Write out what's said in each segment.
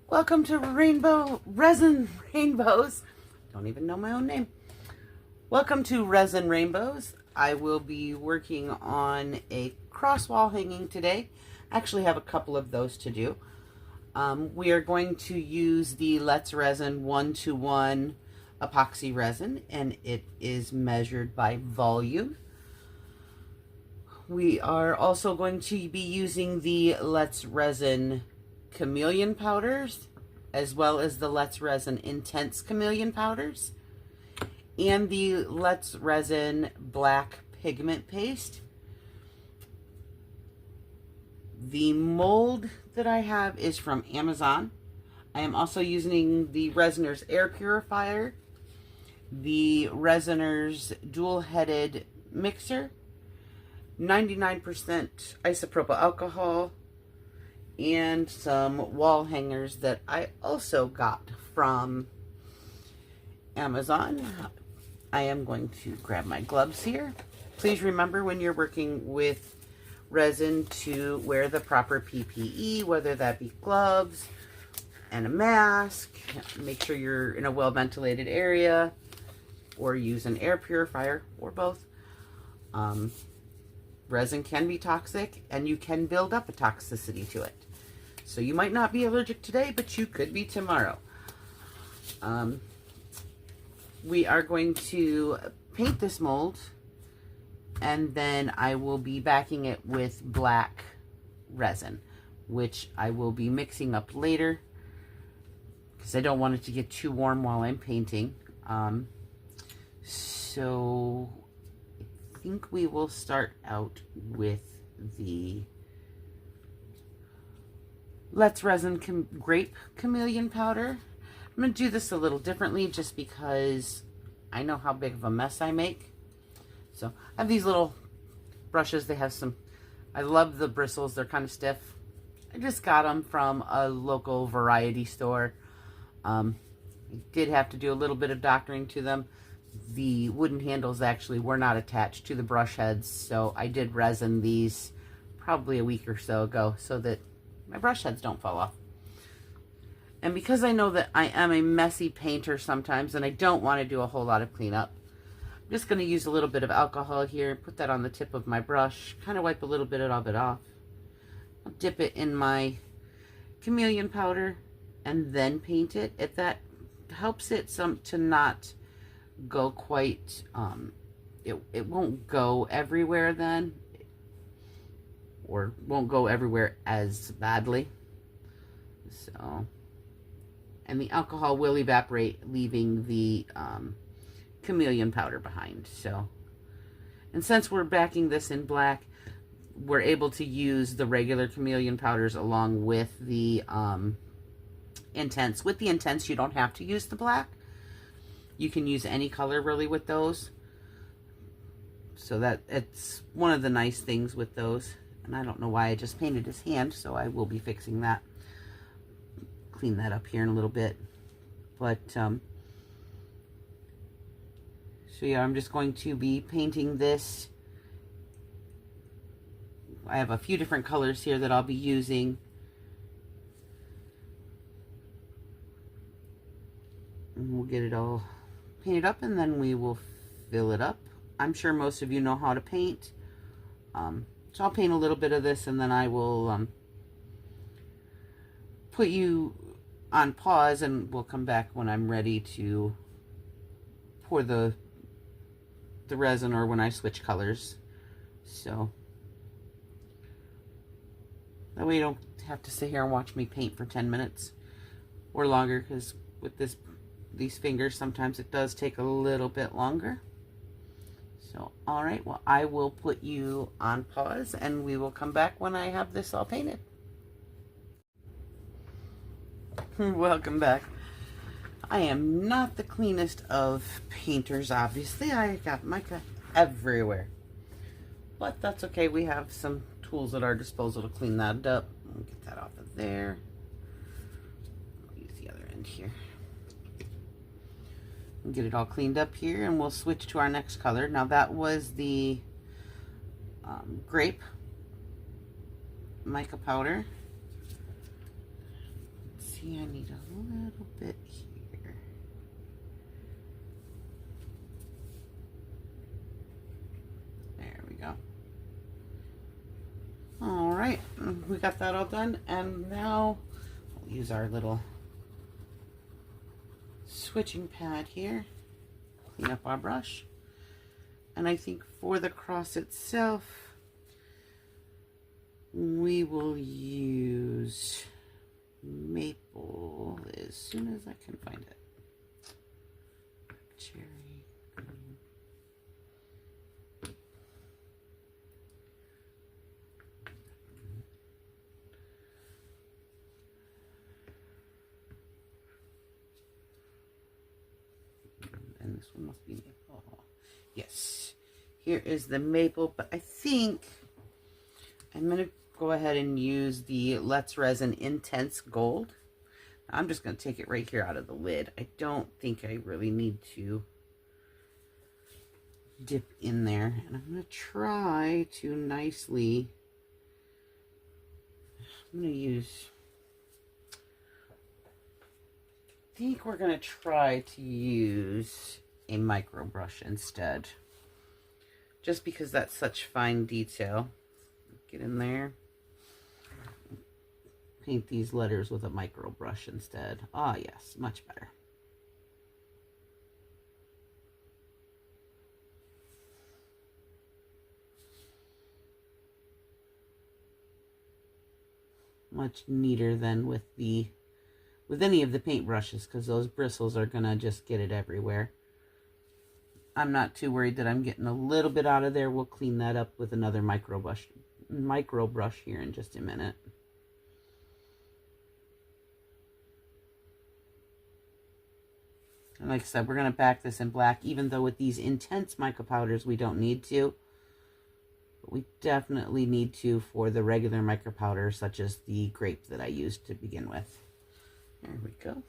Welcome to Resin Rainbows. Don't even know my own name. Welcome to Resin Rainbows. I will be working on a cross wall hanging today. I actually have a couple of those to do. We are going to use the Let's Resin 1:1 epoxy resin, and it is measured by volume. We are also going to be using the Let's Resin chameleon powders, as well as the Let's Resin intense chameleon powders, and the Let's Resin black pigment paste. The mold that I have is from Amazon. I am also using the Resiner's air purifier, the Resiner's dual-headed mixer, 99% isopropyl alcohol, and some wall hangers that I also got from Amazon. I am going to grab my gloves here. Please remember when you're working with resin to wear the proper PPE, whether that be gloves and a mask. Make sure you're in a well-ventilated area, or use an air purifier, or both. Resin can be toxic, and you can build up a toxicity to it. So you might not be allergic today, but you could be tomorrow. We are going to paint this mold, and then I will be backing it with black resin, which I will be mixing up later because I don't want it to get too warm while I'm painting. So I think we will start out with the Let's Resin grape chameleon powder. I'm going to do this a little differently just because I know how big of a mess I make. So I have these little brushes. They have some, I love the bristles. They're kind of stiff. I just got them from a local variety store. I did have to do a little bit of doctoring to them. The wooden handles actually were not attached to the brush heads, so I did resin these probably a week or so ago so that my brush heads don't fall off. And because I know that I am a messy painter sometimes and I don't want to do a whole lot of cleanup, I'm just going to use a little bit of alcohol here, put that on the tip of my brush, kind of wipe a little bit of it off. I'll dip it in my chameleon powder and then paint it. If that helps it to not go quite, it won't go everywhere then, or won't go everywhere as badly. So, and the alcohol will evaporate, leaving the chameleon powder behind. So, and since we're backing this in black, we're able to use the regular chameleon powders along with the intense. With the intense, you don't have to use the black. You can use any color really with those. So that it's one of the nice things with those. And I don't know why I just painted his hand, so I will be fixing that. Clean that up here in a little bit. But, so yeah, I'm just going to be painting this. I have a few different colors here that I'll be using. And we'll get it all painted up, and then we will fill it up. I'm sure most of you know how to paint. So I'll paint a little bit of this, and then I will put you on pause, and we'll come back when I'm ready to pour the resin, or when I switch colors. So that way you don't have to sit here and watch me paint for 10 minutes or longer, because with these fingers sometimes it does take a little bit longer. So, all right, well, I will put you on pause, and we will come back when I have this all painted. Welcome back. I am not the cleanest of painters, obviously. I got mica everywhere. But that's okay. We have some tools at our disposal to clean that up. I'll get that off of there. I'll use the other end here. Get it all cleaned up here, and we'll switch to our next color. Now that was the grape mica powder. Let's see see, I need a little bit here. There we go. All right, we got that all done, and now we'll use our little switching pad here, clean up our brush. And I think for the cross itself, we will use maple as soon as I can find it. Cherry green. And this one must be maple. Yes, here is the maple, but I think I'm going to go ahead and use the Let's Resin Intense Gold. I'm just going to take it right here out of the lid. I don't think I really need to dip in there. And I'm going to try to nicely, I'm going to use, I think we're going to try to use a micro brush instead. Just because that's such fine detail. Get in there. Paint these letters with a micro brush instead. Ah, yes, much better. Much neater than with any of the paint brushes, because those bristles are gonna just get it everywhere. I'm not too worried that I'm getting a little bit out of there. We'll clean that up with another micro brush here in just a minute. And like I said, we're going to back this in black, even though with these intense mica powders, we don't need to. But we definitely need to for the regular mica powder, such as the grape that I used to begin with. There we go.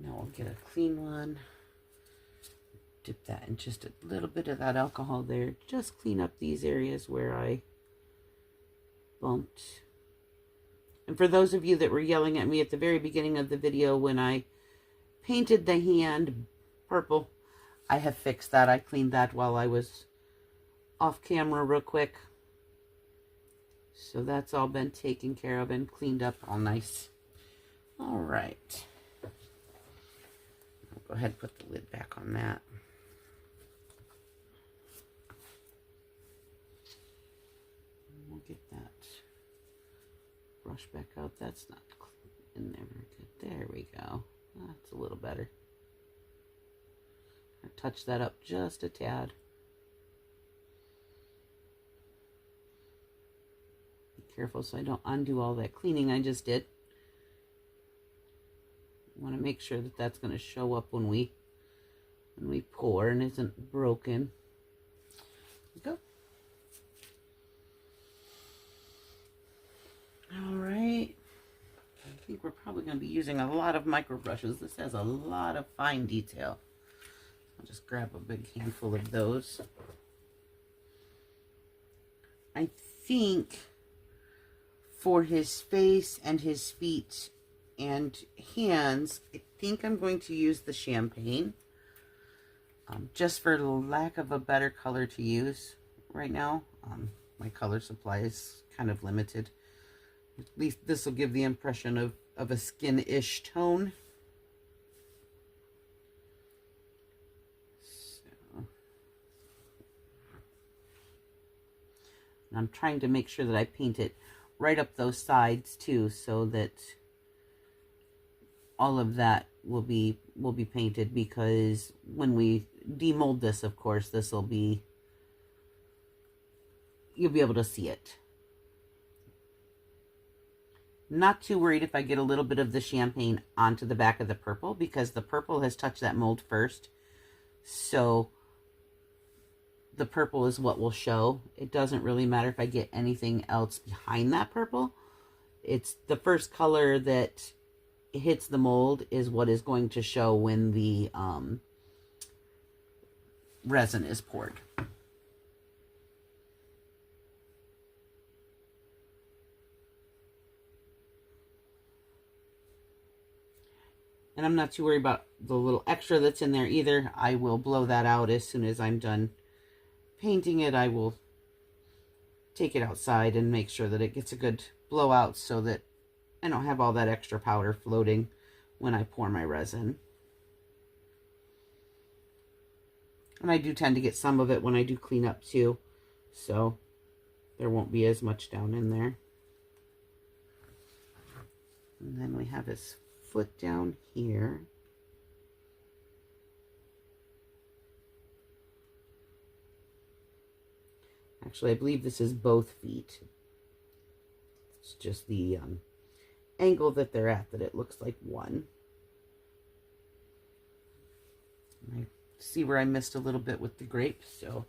Now we'll get a clean one. Dip that in just a little bit of that alcohol there. Just clean up these areas where I bumped. And for those of you that were yelling at me at the very beginning of the video when I painted the hand purple, I have fixed that. I cleaned that while I was off camera real quick. So that's all been taken care of and cleaned up all nice. All right. I'll go ahead and put the lid back on that. We'll get that brush back out. That's not in there very good. There we go. That's a little better. I touch that up just a tad. Be careful so I don't undo all that cleaning I just did. I want to make sure that that's going to show up when we pour and isn't broken. There we go. All right. I think we're probably going to be using a lot of micro brushes. This has a lot of fine detail. I'll just grab a big handful of those. I think for his face and his feet and hands, I think I'm going to use the champagne. Just for lack of a better color to use right now. My color supply is kind of limited. At least this will give the impression of a skin-ish tone. So, and I'm trying to make sure that I paint it right up those sides too, so that all of that will be painted, because when we demold this, of course, you'll be able to see it. Not too worried if I get a little bit of the champagne onto the back of the purple, because the purple has touched that mold first. So the purple is what will show. It doesn't really matter if I get anything else behind that purple. It's the first color that hits the mold is what is going to show when the resin is poured. And I'm not too worried about the little extra that's in there either. I will blow that out as soon as I'm done painting it. I will take it outside and make sure that it gets a good blowout so that I don't have all that extra powder floating when I pour my resin. And I do tend to get some of it when I do clean up too, so there won't be as much down in there. And then we have his foot down here. Actually, I believe this is both feet. It's just the angle that they're at that it looks like one. I see where I missed a little bit with the grape, so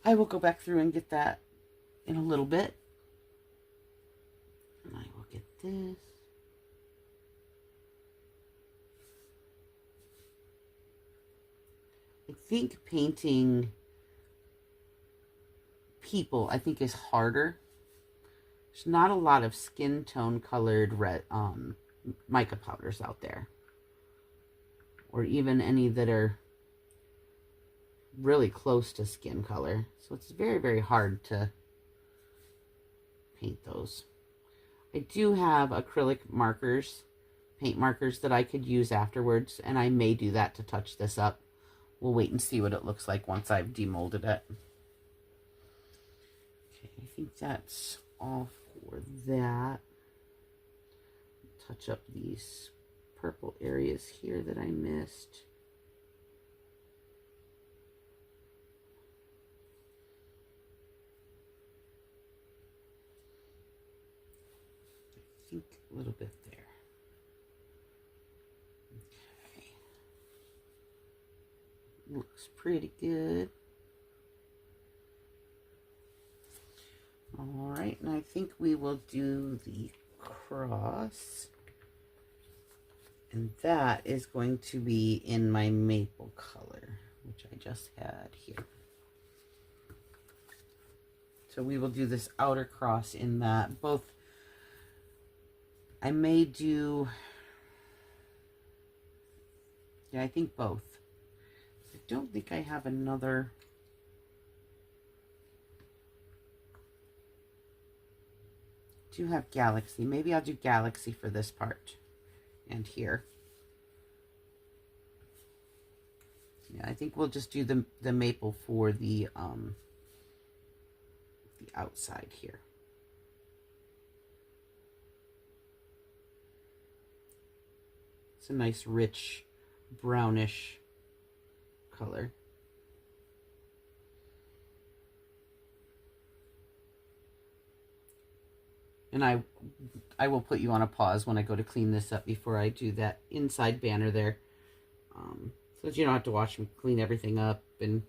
I will go back through and get that in a little bit. And I will get this. I think painting people, I think, is harder. There's not a lot of skin tone colored mica powders out there, or even any that are really close to skin color. So it's very, very hard to paint those. I do have acrylic markers, paint markers that I could use afterwards, and I may do that to touch this up. We'll wait and see what it looks like once I've demolded it. Okay, I think that's all for that. Touch up these purple areas here that I missed. I think a little bit there. Okay. Looks pretty good. All right, and I think we will do the cross. And that is going to be in my maple color, which I just had here. So we will do this outer cross in that. Both, I may do, yeah, I think both. I don't think I have another. I do have Galaxy. Maybe I'll do Galaxy for this part and here. Yeah, I think we'll just do the maple for the outside here. It's a nice rich brownish color. And I will put you on a pause when I go to clean this up before I do that inside banner there. So that you don't have to watch me clean everything up, and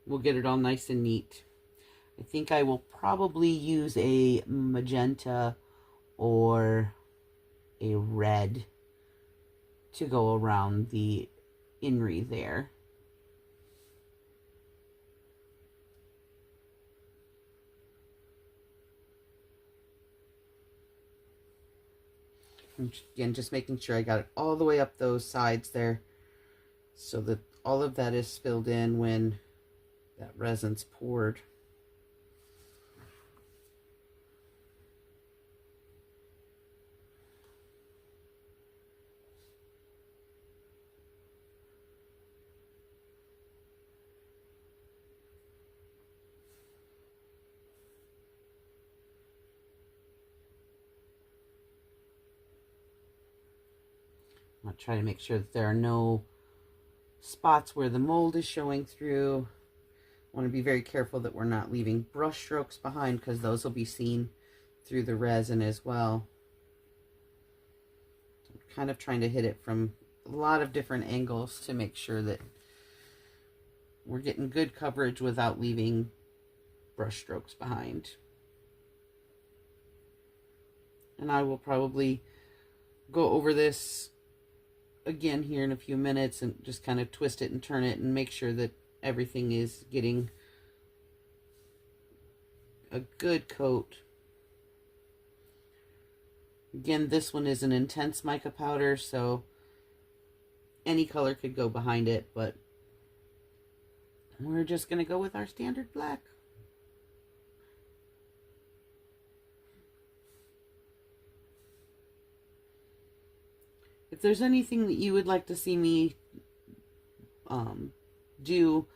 we'll get it all nice and neat. I think I will probably use a magenta or a red to go around the inri there. And again, just making sure I got it all the way up those sides there so that all of that is spilled in when that resin's poured. I'm going to try to make sure that there are no spots where the mold is showing through. I want to be very careful that we're not leaving brush strokes behind, because those will be seen through the resin as well. I'm kind of trying to hit it from a lot of different angles to make sure that we're getting good coverage without leaving brush strokes behind. And I will probably go over this again here in a few minutes and just kind of twist it and turn it and make sure that everything is getting a good coat. Again, this one is an intense mica powder, so any color could go behind it, but we're just going to go with our standard black. If there's anything that you would like to see me do,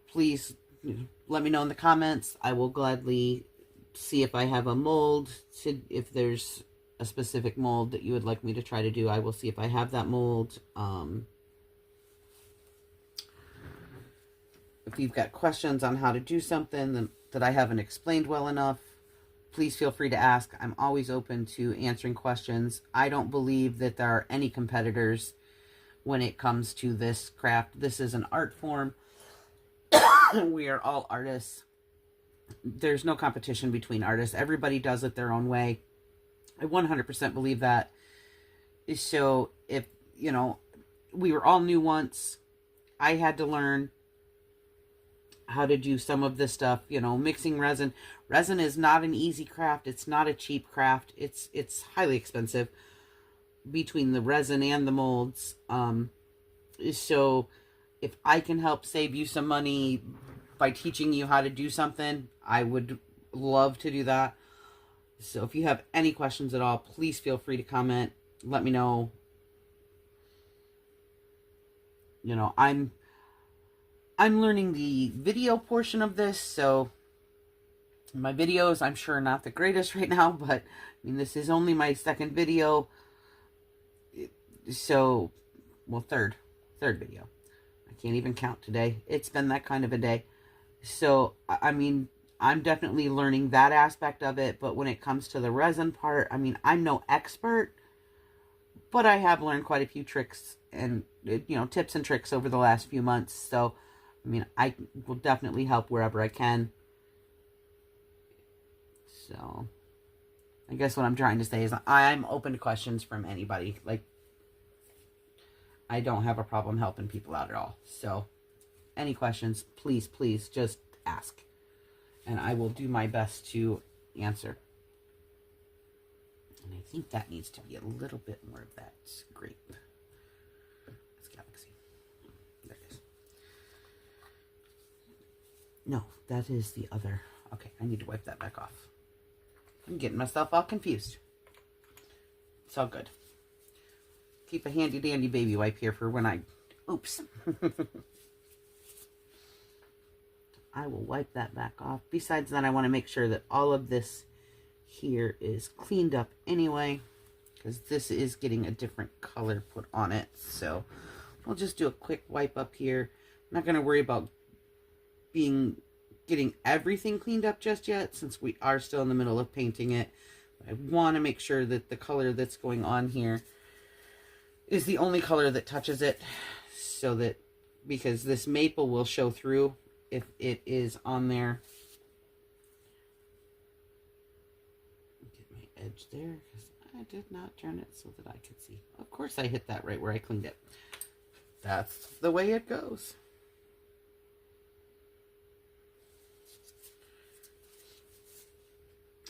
please let me know in the comments. I will gladly see if I have a mold. If there's a specific mold that you would like me to try to do, I will see if I have that mold. If you've got questions on how to do something that I haven't explained well enough, please feel free to ask. I'm always open to answering questions. I don't believe that there are any competitors when it comes to this craft. This is an art form. We are all artists. There's no competition between artists. Everybody does it their own way. I 100% believe that. So if, you know, we were all new once. I had to learn how to do some of this stuff, you know, mixing resin. Resin is not an easy craft. It's not a cheap craft. It's highly expensive between the resin and the molds. So if I can help save you some money by teaching you how to do something, I would love to do that. So if you have any questions at all, please feel free to comment. Let me know. You know, I'm learning the video portion of this, so my videos, I'm sure, are not the greatest right now, but I mean, this is only my second video. So, well, third video. I can't even count today. It's been that kind of a day. So, I mean, I'm definitely learning that aspect of it, but when it comes to the resin part, I mean, I'm no expert, but I have learned quite a few tricks and, you know, tips and tricks over the last few months. So, I mean, I will definitely help wherever I can. So, I guess what I'm trying to say is I'm open to questions from anybody. Like, I don't have a problem helping people out at all. So, any questions, please, please just ask. And I will do my best to answer. And I think that needs to be a little bit more of that grape. That's Galaxy. There it is. No, that is the other. Okay, I need to wipe that back off. I'm getting myself all confused. It's all good. Keep a handy dandy baby wipe here for when I... Oops. I will wipe that back off. Besides that, I want to make sure that all of this here is cleaned up anyway, because this is getting a different color put on it. So we'll just do a quick wipe up here. I'm not going to worry about getting everything cleaned up just yet, since we are still in the middle of painting it. I want to make sure that the color that's going on here is the only color that touches it, so that, because this maple will show through if it is on there. Get my edge there, because I did not turn it so that I could see. Of course I hit that right where I cleaned it. That's the way it goes.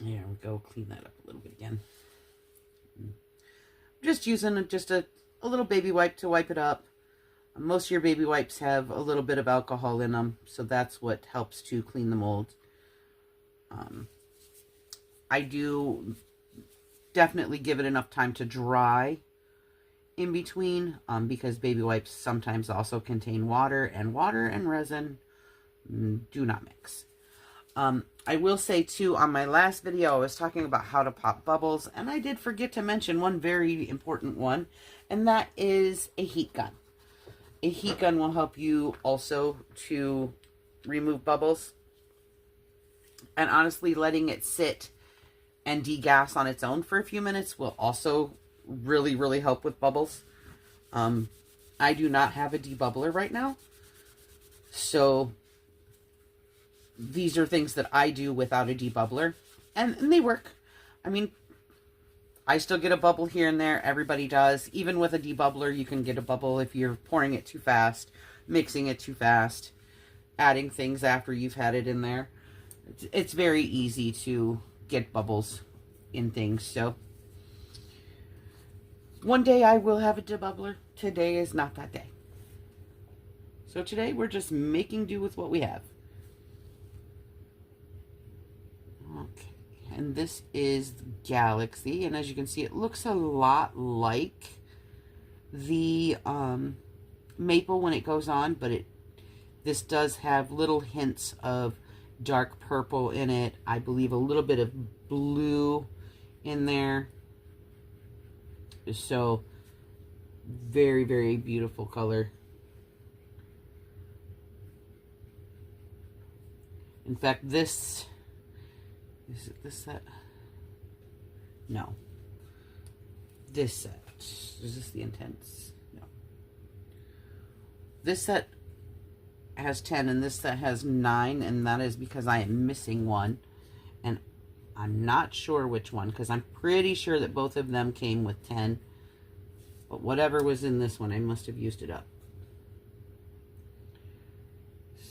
There we go. Clean that up a little bit again. Just using just a little baby wipe to wipe it up. Most of your baby wipes have a little bit of alcohol in them, so that's what helps to clean the mold. I do definitely give it enough time to dry in between, because baby wipes sometimes also contain water, and resin do not mix. I will say too, on my last video, I was talking about how to pop bubbles, and I did forget to mention one very important one, and that is a heat gun. A heat gun will help you also to remove bubbles. And honestly, letting it sit and degas on its own for a few minutes will also really, really help with bubbles. I do not have a debubbler right now, so these are things that I do without a debubbler, and they work. I mean, I still get a bubble here and there. Everybody does. Even with a debubbler, you can get a bubble if you're pouring it too fast, mixing it too fast, adding things after you've had it in there. It's very easy to get bubbles in things. So One day I will have a debubbler. Today is not that day. So today we're just making do with what we have. Okay, and this is Galaxy, and as you can see, it looks a lot like the maple when it goes on, but this does have little hints of dark purple in it. I believe a little bit of blue in there. So very, very beautiful color. In fact, is it this set? No. This set. Is this the Intense? No. This set has 10 and this set has 9, and that is because I am missing one. And I'm not sure which one, because I'm pretty sure that both of them came with 10. But whatever was in this one, I must have used it up.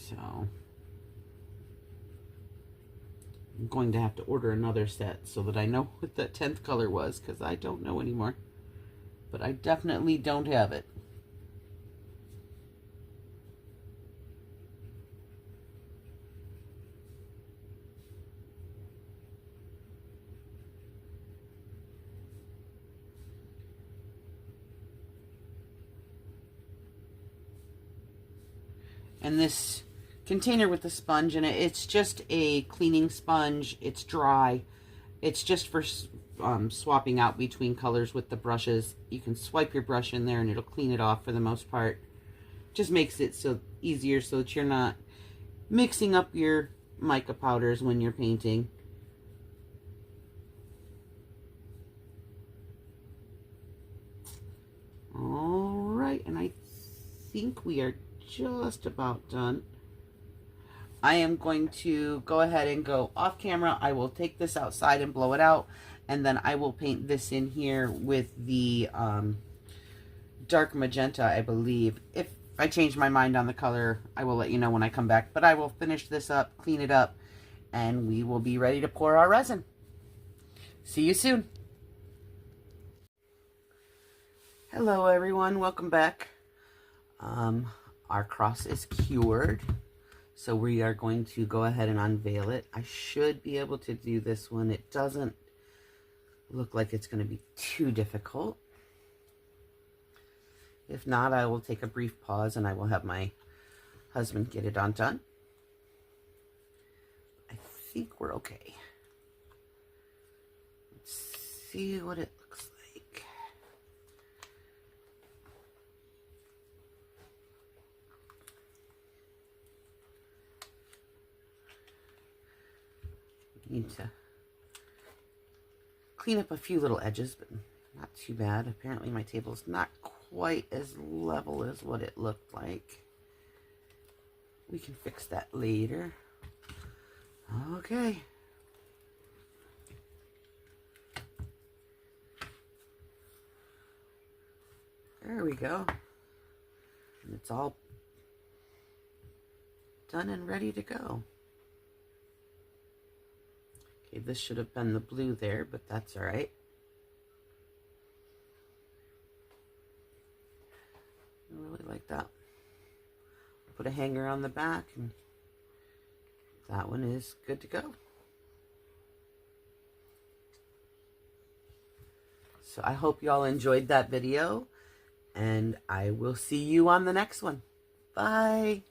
So I'm going to have to order another set so that I know what that 10th color was, because I don't know anymore. But I definitely don't have it. And this container with the sponge in it, it's just a cleaning sponge. It's dry. It's just for swapping out between colors with the brushes. You can swipe your brush in there and it'll clean it off for the most part. Just makes it so easier so that you're not mixing up your mica powders when you're painting. All right, and I think we are just about done. I am going to go ahead and go off camera. I will take this outside and blow it out, and then I will paint this in here with the dark magenta, I believe. If I change my mind on the color, I will let you know when I come back, but I will finish this up, clean it up, and we will be ready to pour our resin. See you soon. Hello everyone, welcome back. Our cross is cured, so we are going to go ahead and unveil it. I should be able to do this one. It doesn't look like it's going to be too difficult. If not, I will take a brief pause and I will have my husband get it undone. I think we're okay. Let's see what it looks like. Need to clean up a few little edges, but not too bad. Apparently my table is not quite as level as what it looked like. We can fix that later. Okay. There we go. And it's all done and ready to go. Okay, this should have been the blue there, but that's all right. I really like that. Put a hanger on the back, and that one is good to go. So I hope y'all enjoyed that video, and I will see you on the next one. Bye.